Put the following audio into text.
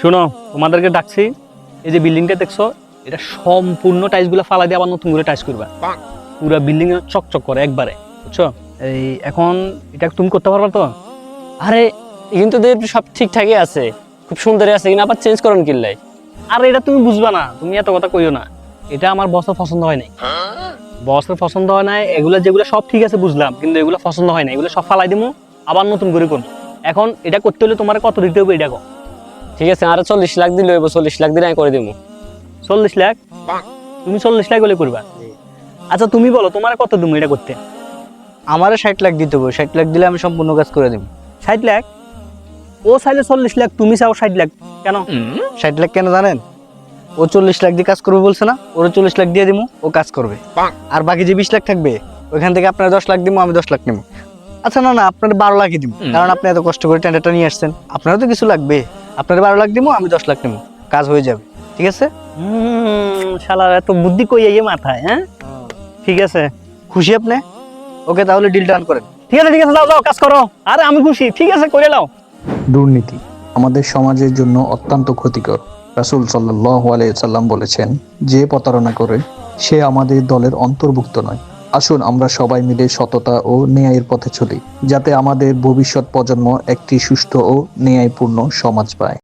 শোনো, তোমাদেরকে ডাকছি। এই যে বিল্ডিংটা দেখছো, এটা সম্পূর্ণ টাইলস গুলো ফালাই দিয়ে আবার নতুন করে টাইলস করবা। পুরো বিল্ডিং এ চকচক করে একবারে, বুঝছো? এই এখন এটা তুমি করতে পারবা তো? আরে কিন্তু সব ঠিকঠাকই আছে, খুব সুন্দরই আছে, কিন্তু আবার চেঞ্জ করেন কিল্লাই। আর এটা তুমি বুঝবা না, তুমি এত কথা কইও না। এটা আমার বসের পছন্দ হয় নাই। বসের পছন্দ হয় নাই। এগুলো যেগুলো সব ঠিক আছে বুঝলাম, কিন্তু এগুলো পছন্দ হয় না। এগুলো সব ফালাই দিমু, আবার নতুন করে করবো। এখন এটা করতে হলে তোমার কত দিতে হবে এটা কো? ঠিক আছে, আরো 40 লাখ দিলে হইব, 40 লাখ দিলে আমি করে দিব। 40 লাখ? তুমি 40 লাখ হলে করবা? আচ্ছা তুমি বলো, তোমার কত দিমু এটা করতে? আমারে 60 লাখ দিতে হবে, 60 লাখ দিলে আমি সম্পূর্ণ কাজ করে দেব। 60 লাখ? ও চাইলে 40 লাখ, তুমি চাও 60 লাখ, কেন? 60 লাখ কেন জানেন? ও 40 লাখ দিয়ে কাজ করবে বলছে না, ওরে 40 লাখ দিয়ে দিমু, ও কাজ করবে। আর বাকি যে 20 লাখ থাকবে, ওইখান থেকে আপনার 10 লাখ দিমু, আমি 10 লাখ নিবো। আচ্ছা না না, আপনার 12 লাখই দিব, কারণ আপনি এত কষ্ট করে টেন্ডারটা নিয়ে আসছেন, আপনারও তো কিছু লাগবে। আপনার 12 লাখ দিমু, আমি 10 লাখ নিবো, কাজ হয়ে যাবে। ঠিক আছে? শালার এত বুদ্ধি কই এই মাথায়, হ্যাঁ? ঠিক আছে, খুশি আপনি? ওকে, তাহলে ডিল ডান করেন। ঠিক আছে, ঠিক আছে, যাও যাও কাজ করো। আরে আমি খুশি, ঠিক আছে করে নাও। দুর্নীতি আমাদের সমাজের জন্য অত্যন্ত ক্ষতিকর। রাসূল সাল্লাল্লাহু আলাইহি সাল্লাম বলেছেন, যে প্রতারণা করে সে আমাদের দলের অন্তর্ভুক্ত নয়। আসুন আমরা সবাই মিলে সততা ও ন্যায়ের পথে চলি, যাতে আমাদের ভবিষ্যৎ প্রজন্ম একটি সুষ্ঠু ও ন্যায়পূর্ণ সমাজ পায়।